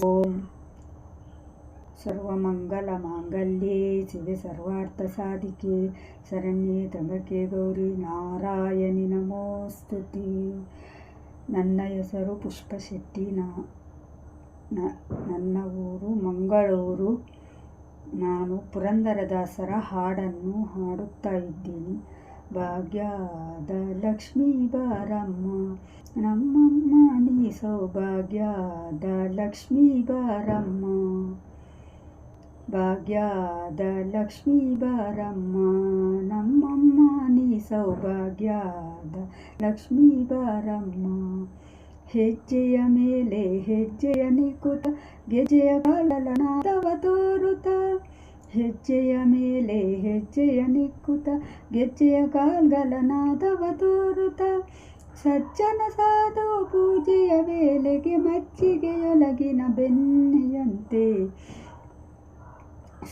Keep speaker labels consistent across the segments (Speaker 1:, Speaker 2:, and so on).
Speaker 1: ಓಂ ಸರ್ವಮಂಗಲಮಾಂಗಲ್ಯೆ ಶಿವೆ ಸರ್ವಾರ್ಥಸಾಧಿಕೆ ಶರಣ್ಯೆ ತ್ರ್ಯಂಬಕೆ ಗೌರಿ ನಾರಾಯಣಿ ನಮೋಸ್ತುತೆ. ನನ್ನ ಹೆಸರು ಪುಷ್ಪಶೆಟ್ಟಿ. ನನ್ನ ಊರು ಮಂಗಳೂರು. ನಾನು ಪುರಂದರದಾಸರ ಹಾಡನ್ನು ಹಾಡುತ್ತಾ ಇದ್ದೀನಿ. ಭಾಗ್ಯದ ಲಕ್ಷ್ಮೀ ಬಾರಮ್ಮ ನಮ್ಮಮ್ಮ ನೀ ಸೌಭಾಗ್ಯದ ಲಕ್ಷ್ಮೀ ಬಾರಮ್ಮ. ಭಾಗ್ಯದ ಲಕ್ಷ್ಮೀ ಬಾರಮ್ಮ ನಮ್ಮಮ್ಮ ನೀ ಸೌಭಾಗ್ಯದ ಲಕ್ಷ್ಮೀ ಬಾರಮ್ಮ. ಹೆಜ್ಜೆಯ ಮೇಲೆ ಹೆಜ್ಜೆಯ ನಿಕ್ಕುತ್ತ ಗೆಜ್ಜೆಯ ಕಾಲನಾದವ ತೋರುತ್ತ. ಹೆಜ್ಜೆಯ ಮೇಲೆ ಹೆಜ್ಜೆಯ ನಿಕ್ಕುತ್ತ ಗೆಜ್ಜೆಯ ಕಾಲ್ಗಲನಾದವ ತೋರುತ್ತ. ಸಜ್ಜನ ಸಾಧು ಪೂಜೆಯ ವೇಳೆಗೆ ಮಜ್ಜಿಗೆಯೊಳಗಿನ ಬೆಣ್ಣೆಯಂತೆ.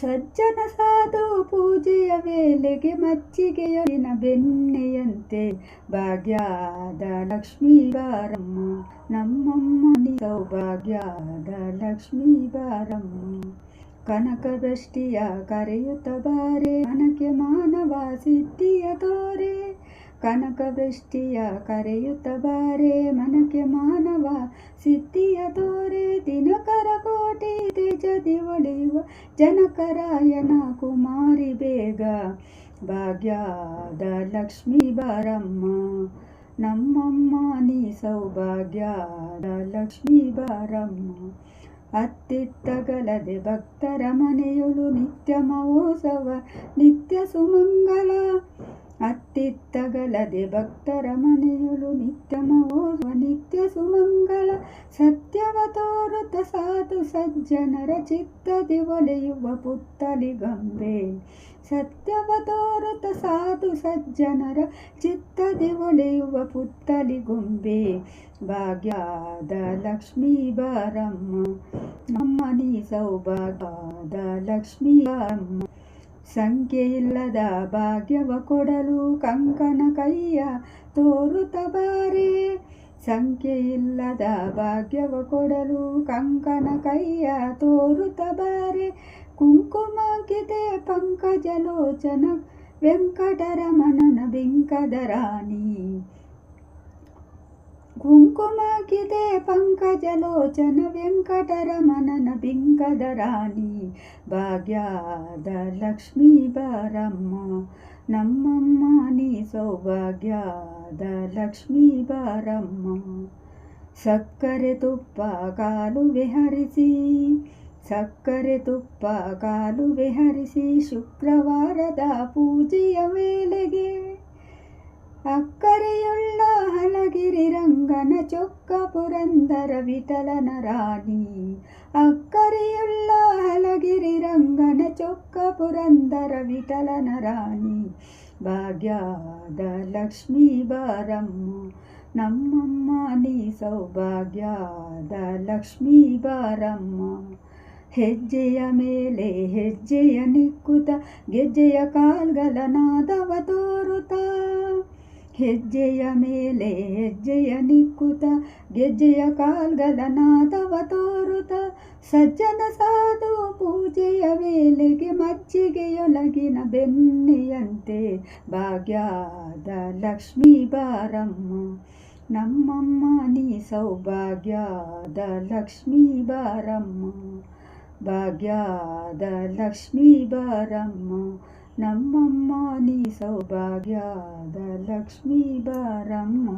Speaker 1: ಸಜ್ಜನ ಸಾಧು ಪೂಜೆಯ ವೇಳೆಗೆ ಮಜ್ಜಿಗೆಯೊಳಗಿನ ಬೆಣ್ಣೆಯಂತೆ. ಭಾಗ್ಯದ ಲಕ್ಷ್ಮೀ ಬಾರಮ್ಮ ನಮ್ಮಮ್ಮ ನೀ ಸೌಭಾಗ್ಯದ ಲಕ್ಷ್ಮೀ ಬಾರಮ್ಮ. ಕನಕವೃಷ್ಟಿಯ ಕರೆಯುತ್ತ ಬಾರೆ ಮನಕ್ಕೆ ಮಾನವ ಸಿದ್ಧಿಯ ತೋರೆ. ಕನಕವೃಷ್ಟಿಯ ಕರೆಯುತ್ತ ಬಾರೆ ಮನಕ್ಕೆ ಮಾನವ ಸಿದ್ಧಿಯ ತೋರೆ. ದಿನಕರ ಕೋಟಿ ತೇಜದಿ ಒಳೆಯುವ ಜನಕರಾಯನ ಕುಮಾರಿ ಬೇಗ. ಭಾಗ್ಯದ ಲಕ್ಷ್ಮೀ ಬಾರಮ್ಮ ನಮ್ಮಮ್ಮ ನೀ ಸೌಭಾಗ್ಯದ ಲಕ್ಷ್ಮೀ ಬಾರಮ್ಮ. ಅತ್ತಿತ್ತಗಲದೆ ಭಕ್ತರ ಮನೆಯೊಳು ನಿತ್ಯ ಮಹೋತ್ಸವ ನಿತ್ಯ ಸುಮಂಗಲ. ಅತ್ತಿತ್ತಗಲದೆ ಭಕ್ತರ ಮನೆಯೊಳು ನಿತ್ಯ ಮಹೋತ್ಸವ ನಿತ್ಯ ಸುಮಂಗಲ. ಸತ್ಯವ ತೋರುತ್ತ ಸಾಧು ಸಜ್ಜನರ ಚಿತ್ತದಿ ಒಲೆಯುವ ಪುತ್ತಲಿಗಂಬೆ. ಸತ್ಯವ ತೋರುತ್ತ ಸಾಧು ಸಜ್ಜನರ ಚಿತ್ತದಿ ಒಲೆಯುವ ಪುತ್ತಲಿಗೊಂಬೆ. ಭಾಗ್ಯದ ಲಕ್ಷ್ಮೀ ಬಾರಮ್ಮ ನಮ್ಮ ನೀ ಸೌಭಾಗ್ಯದ ಲಕ್ಷ್ಮೀ ಬಾರಮ್ಮ. ಸಂಖ್ಯೆಯಿಲ್ಲದ ಭಾಗ್ಯವ ಕೊಡಲು ಕಂಕಣ ಕೈಯ ತೋರುತ್ತ ಬಾರೆ. ಸಂಖ್ಯೆಯಿಲ್ಲದ ಭಾಗ್ಯವ ಕೊಡಲು ಕಂಕಣ ಕೈಯ ತೋರುತ್ತ ಬಾರೆ. ಕುಂಕುಮ ಗಿದೆ ಪಂಕಜಲೋಚನ ವೆಂಕಟರಮಣನ ಬಿಂಕದ ರಾಣಿ. ಕುಂಕುಮ ಗಿದೆ ಪಂಕಜಲೋಚನ ವೆಂಕಟರಮಣನ ಬಿಂಕದ ರಾಣಿ. ಭಾಗ್ಯದ ಲಕ್ಷ್ಮೀ ಬಾರಮ್ಮ ನಮ್ಮಮ್ಮ ನೀ ಸೌಭಾಗ್ಯದ ಲಕ್ಷ್ಮೀ ಬಾರಮ್ಮ. ಸಕ್ಕರೆ ತುಪ್ಪ ಕಾಲುವೆ ಹರಿಸಿ ಸಕ್ಕರೆ ತುಪ್ಪ ಕಾಲುವೆ ಹರಿಸಿ ಶುಕ್ರವಾರದ ಪೂಜೆಯ ವೇಳೆಗೆ. ಅಕ್ಕರೆಯುಳ್ಳ ಹಲಗಿರಿ ರಂಗನ ಚೊಕ್ಕ ಪುರಂದರ ವಿಠಲನ ರಾಣಿ. ಅಕ್ಕರೆಯುಳ್ಳ ಹಲಗಿರಿ ರಂಗನ ಚೊಕ್ಕ ಪುರಂದರ ವಿಠಲನ ರಾಣಿ. ಭಾಗ್ಯದ ಲಕ್ಷ್ಮೀ ಬಾರಮ್ಮ ನಮ್ಮಮ್ಮ ನೀ ಸೌಭಾಗ್ಯದ ಲಕ್ಷ್ಮೀ ಬಾರಮ್ಮ. ಹೆಜ್ಜೆಯ ಮೇಲೆ ಹೆಜ್ಜೆಯ ನಿಕ್ಕುತ್ತ ಗೆಜ್ಜೆಯ ಕಾಲ್ಗಲನಾದವ ತೋರುತ್ತ. ಹೆಜ್ಜೆಯ ಮೇಲೆ ಹೆಜ್ಜೆಯ ನಿಕ್ಕುತ್ತ ಗೆಜ್ಜೆಯ ಕಾಲ್ಗಲನಾದವ ತೋರುತ್ತ. ಸಜ್ಜನ ಸಾಧು ಪೂಜೆಯ ವೇಳೆಗೆ ಮಜ್ಜಿಗೆಯೊಳಗಿನ ಬೆಣ್ಣೆಯಂತೆ. ಭಾಗ್ಯದ ಲಕ್ಷ್ಮೀ ಬಾರಮ್ಮ ನಮ್ಮಮ್ಮ ನೀ ಸೌಭಾಗ್ಯದ ಲಕ್ಷ್ಮೀ ಬಾರಮ್ಮ. ಭಾಗ್ಯದ ಲಕ್ಷ್ಮೀ ಬಾರಮ್ಮ ನಮ್ಮಮ್ಮ ನೀ ಸೌಭಾಗ್ಯದ ಲಕ್ಷ್ಮೀ ಬಾರಮ್ಮ.